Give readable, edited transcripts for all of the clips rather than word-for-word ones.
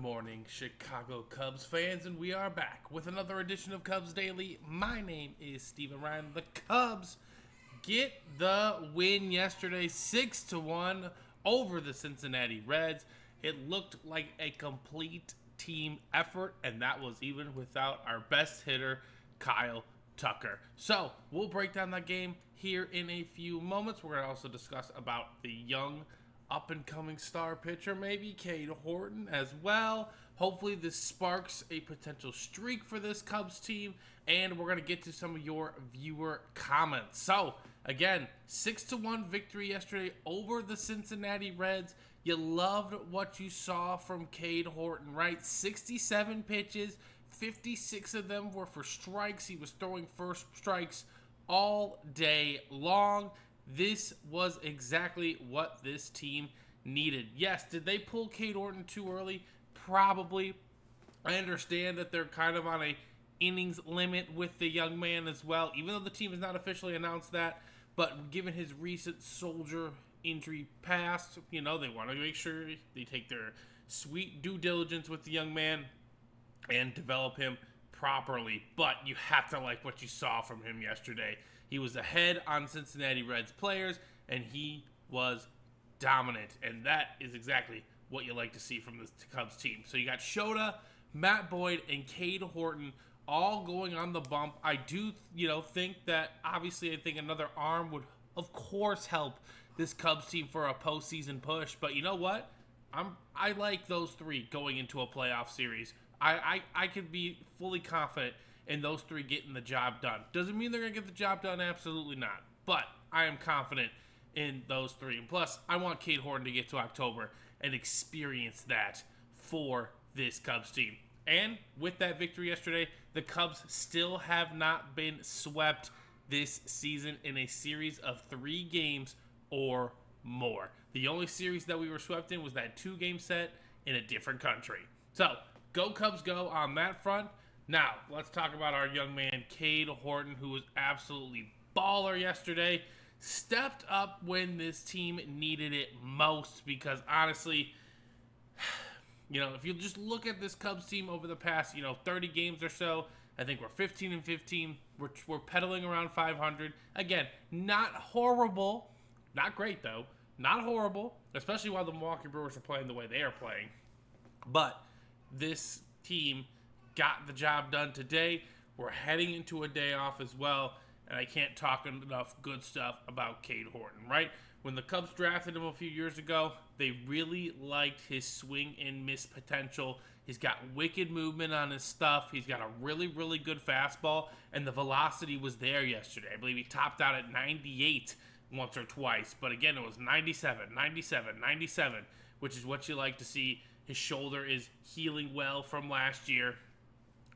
morning, Chicago Cubs fans, and we are back with another edition of Cubs Daily. My name is Steven Ryan. The Cubs get the win yesterday, 6-1 over the Cincinnati Reds. It looked like a complete team effort, and that was even without our best hitter, Kyle Tucker. So, we'll break down that game here in a few moments. We're going to also discuss about the young up-and-coming star pitcher, maybe Cade Horton as well. Hopefully this sparks a potential streak for this Cubs team, and we're going to get to some of your viewer comments. So, again, 6-1 victory yesterday over the Cincinnati Reds. You loved what you saw from Cade Horton, right? 67 pitches, 56 of them were for strikes. He was throwing first strikes all day long. This was exactly what this team needed. Yes, did they pull Cade Horton too early? Probably. I understand that they're kind of on a innings limit with the young man as well, even though the team has not officially announced that. But given his recent shoulder injury past, they want to make sure they take their sweet due diligence with the young man and develop him properly. But you have to like what you saw from him yesterday. He was ahead on Cincinnati Reds players, and he was dominant. And that is exactly what you like to see from this Cubs team. So you got Shota, Matt Boyd, and Cade Horton all going on the bump. I do, think that, obviously, I think another arm would, of course, help this Cubs team for a postseason push. But you know what? I like those three going into a playoff series. I could be fully confident in those three getting the job done. Doesn't mean they're going to get the job done, absolutely not. But I am confident in those three. And plus, I want Cade Horton to get to October and experience that for this Cubs team. And with that victory yesterday, the Cubs still have not been swept this season in a series of 3 games or more. The only series that we were swept in was that 2-game set in a different country. So, go Cubs go on that front. Now, let's talk about our young man, Cade Horton, who was absolutely baller yesterday. Stepped up when this team needed it most because, honestly, if you just look at this Cubs team over the past, 30 games or so, I think we're 15-15. We're pedaling around 500. Again, not horrible. Not great, though. Not horrible, especially while the Milwaukee Brewers are playing the way they are playing. But this team got the job done today. We're heading into a day off as well, and I can't talk enough good stuff about Cade Horton, right? When the Cubs drafted him a few years ago, they really liked his swing and miss potential. He's got wicked movement on his stuff. He's got a really, really good fastball, and the velocity was there yesterday. I believe he topped out at 98 once or twice, but again, it was 97, 97, 97, which is what you like to see. His shoulder is healing well from last year,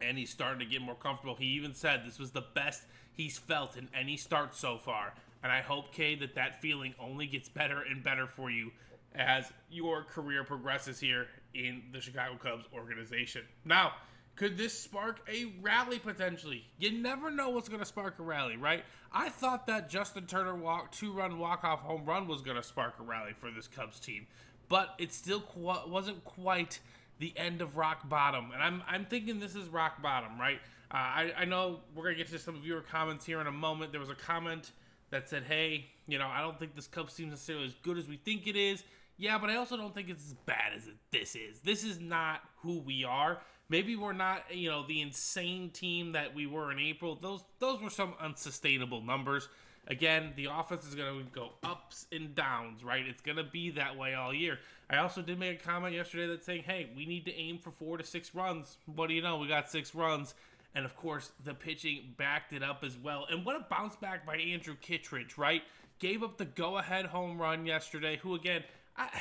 and he's starting to get more comfortable. He even said this was the best he's felt in any start so far. And I hope, Cade, that feeling only gets better and better for you as your career progresses here in the Chicago Cubs organization. Now, could this spark a rally potentially? You never know what's going to spark a rally, right? I thought that Justin Turner 2-run walk-off home run was going to spark a rally for this Cubs team. But it still wasn't quite the end of rock bottom. And I'm thinking this is rock bottom, right? I know we're going to get to some of your comments here in a moment. There was a comment that said, hey, I don't think this Cubs team is necessarily as good as we think it is. Yeah, but I also don't think it's as bad as this is. This is not who we are. Maybe we're not, the insane team that we were in April. Those were some unsustainable numbers. Again, the offense is going to go ups and downs, right? It's going to be that way all year. I also did make a comment yesterday that's saying, hey, we need to aim for 4 to 6 runs. What do you know? We got 6 runs. And, of course, the pitching backed it up as well. And what a bounce back by Andrew Kittredge, right? Gave up the go-ahead home run yesterday, who, again,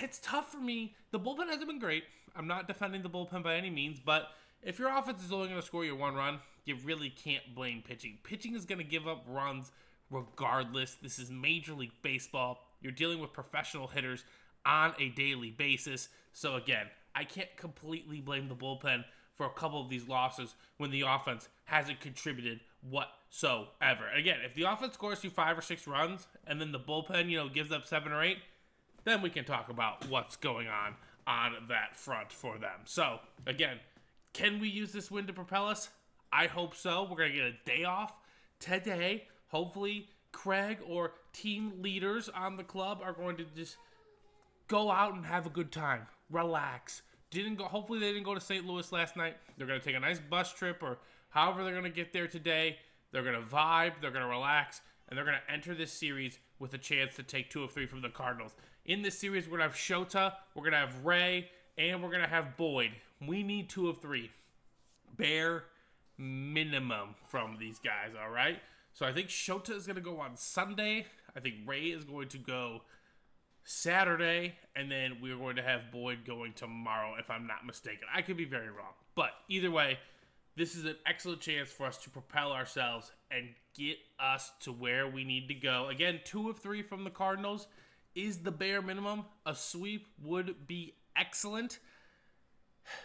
it's tough for me. The bullpen hasn't been great. I'm not defending the bullpen by any means, but if your offense is only going to score you 1 run, you really can't blame pitching. Pitching is going to give up runs regardless. This is Major League Baseball. You're dealing with professional hitters on a daily basis. So, again, I can't completely blame the bullpen for a couple of these losses when the offense hasn't contributed whatsoever. Again, if the offense scores you 5 or 6 runs and then the bullpen, gives up 7 or 8, then we can talk about what's going on on that front for them. So, again, can we use this win to propel us? I hope so. We're going to get a day off today. Hopefully, Craig or team leaders on the club are going to just go out and have a good time. Relax. Hopefully they didn't go to St. Louis last night. They're going to take a nice bus trip or however they're going to get there today. They're going to vibe. They're going to relax. And they're going to enter this series with a chance to take 2 of 3 from the Cardinals. In this series, we're going to have Shota, we're going to have Ray, and we're going to have Boyd. We need 2 of 3. Bare minimum from these guys, all right? So I think Shota is going to go on Sunday. I think Ray is going to go Saturday, and then we're going to have Boyd going tomorrow, if I'm not mistaken. I could be very wrong. But either way, this is an excellent chance for us to propel ourselves and get us to where we need to go. Again, 2 of 3 from the Cardinals is the bare minimum. A sweep would be excellent.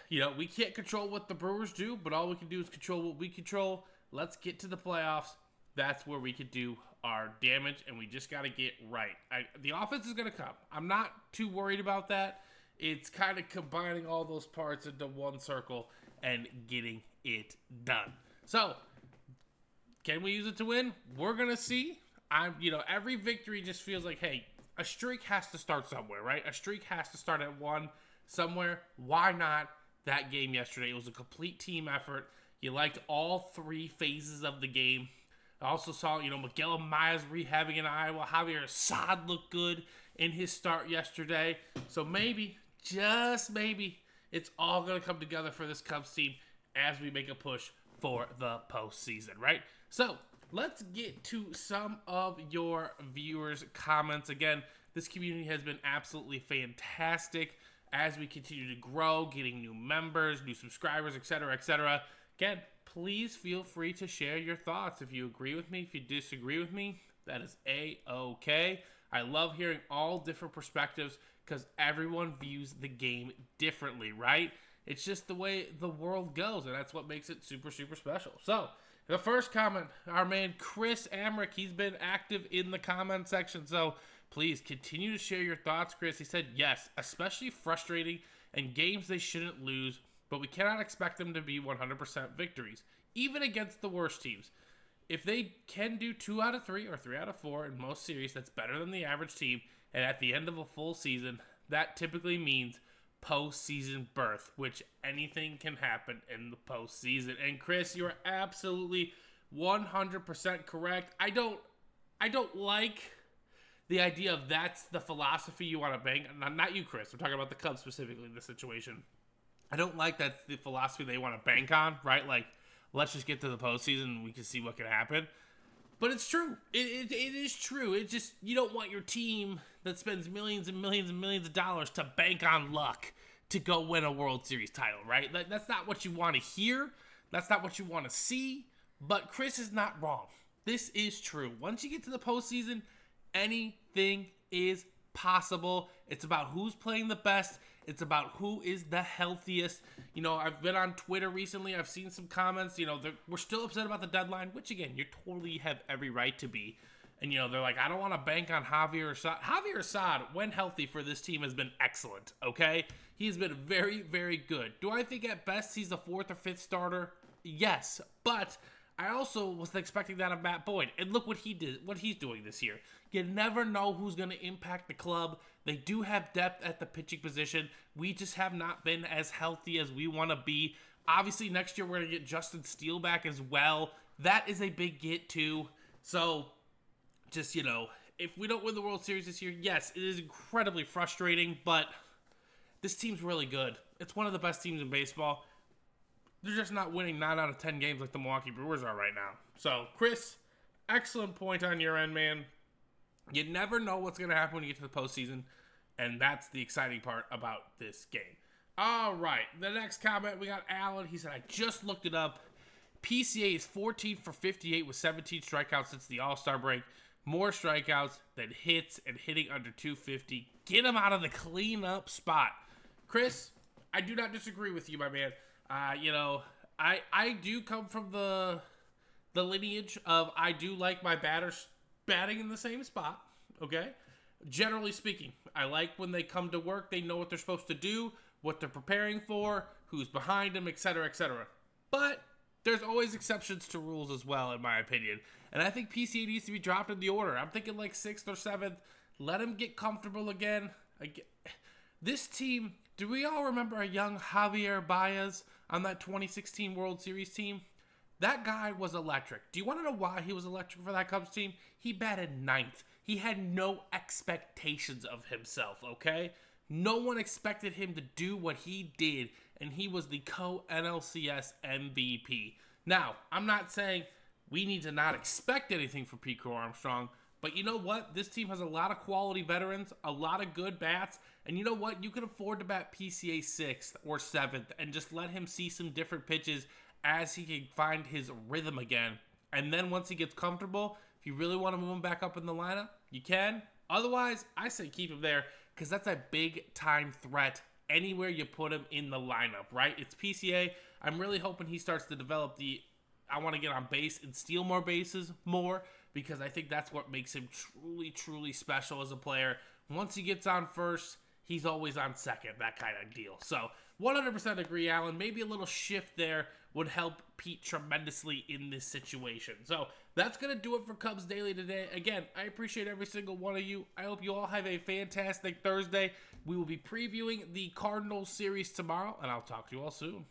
You know, we can't control what the Brewers do, but all we can do is control what we control. Let's get to the playoffs. That's where we could do our damage, and we just got to get right. The offense is going to come. I'm not too worried about that. It's kind of combining all those parts into one circle and getting it done. So, can we use it to win? We're going to see. Every victory just feels like, hey, a streak has to start somewhere, right? A streak has to start at 1 somewhere. Why not that game yesterday? It was a complete team effort. You liked all 3 phases of the game. I also saw, Miguel Amaya rehabbing in Iowa. Javier Assad looked good in his start yesterday. So maybe, just maybe, it's all going to come together for this Cubs team as we make a push for the postseason, right? So, let's get to some of your viewers' comments. Again, this community has been absolutely fantastic as we continue to grow, getting new members, new subscribers, etc., etc. Again, please feel free to share your thoughts. If you agree with me, if you disagree with me, that is A-okay. I love hearing all different perspectives because everyone views the game differently, right? It's just the way the world goes, and that's what makes it super, super special. So, the first comment, our man Chris Amrick, he's been active in the comment section, so please continue to share your thoughts, Chris. He said, yes, especially frustrating and games they shouldn't lose, but we cannot expect them to be 100% victories, even against the worst teams. If they can do 2 out of 3 or 3 out of 4 in most series, that's better than the average team, and at the end of a full season, that typically means postseason berth, which anything can happen in the postseason. And Chris, you're absolutely 100% correct. I don't like the idea of that's the philosophy you want to bank. Not you, Chris. I'm talking about the Cubs specifically in this situation. I don't like that's the philosophy they want to bank on, right? Like, let's just get to the postseason and we can see what can happen. But it's true. It is true. It's just, you don't want your team that spends millions and millions and millions of dollars to bank on luck to go win a World Series title, right? That's not what you want to hear. That's not what you want to see. But Chris is not wrong. This is true. Once you get to the postseason, anything is possible. It's about who's playing the best. It's about who is the healthiest. I've been on Twitter recently. I've seen some comments. We're still upset about the deadline, which, again, you totally have every right to be. And, they're like, I don't want to bank on Javier Assad. Javier Assad, when healthy for this team, has been excellent, okay? He's been very, very good. Do I think at best he's the 4th or 5th starter? Yes, but I also was expecting that of Matt Boyd. And look what he did, what he's doing this year. You never know who's going to impact the club. They do have depth at the pitching position. We just have not been as healthy as we want to be. Obviously, next year we're going to get Justin Steele back as well. That is a big get, too. So, just, if we don't win the World Series this year, yes, it is incredibly frustrating, but this team's really good. It's one of the best teams in baseball. They're just not winning 9 out of 10 games like the Milwaukee Brewers are right now. So, Chris, excellent point on your end, man. You never know what's going to happen when you get to the postseason, and that's the exciting part about this game. All right, the next comment, we got Alan. He said, I just looked it up. PCA is 14 for 58 with 17 strikeouts since the All-Star break. More strikeouts than hits and hitting under 250. Get him out of the cleanup spot. Chris, I do not disagree with you, my man. I do come from the lineage of I do like my batters batting in the same spot, okay? generally speaking, I like when they come to work, they know what they're supposed to do, what they're preparing for, who's behind them, etc., etc. But there's always exceptions to rules as well, in my opinion. And I think PCA needs to be dropped in the order. I'm thinking like 6th or 7th. Let him get comfortable again. This team, do we all remember a young Javier Baez on that 2016 World Series team? That guy was electric. Do you want to know why he was electric for that Cubs team? He batted 9th. He had no expectations of himself, okay? No one expected him to do what he did, and he was the co-NLCS MVP. Now, I'm not saying we need to not expect anything from Pete Crow Armstrong, but you know what? This team has a lot of quality veterans, a lot of good bats, and you know what? You can afford to bat PCA 6th or 7th and just let him see some different pitches as he can find his rhythm again. And then once he gets comfortable, if you really want to move him back up in the lineup, you can. Otherwise, I say keep him there because that's a big-time threat anywhere you put him in the lineup, right? It's PCA. I'm really hoping he starts to develop I want to get on base and steal more bases more because I think that's what makes him truly, truly special as a player. Once he gets on first, he's always on second, that kind of deal. So 100% agree, Alan. Maybe a little shift there would help Pete tremendously in this situation. So that's going to do it for Cubs Daily today. Again, I appreciate every single one of you. I hope you all have a fantastic Thursday. We will be previewing the Cardinals series tomorrow, and I'll talk to you all soon.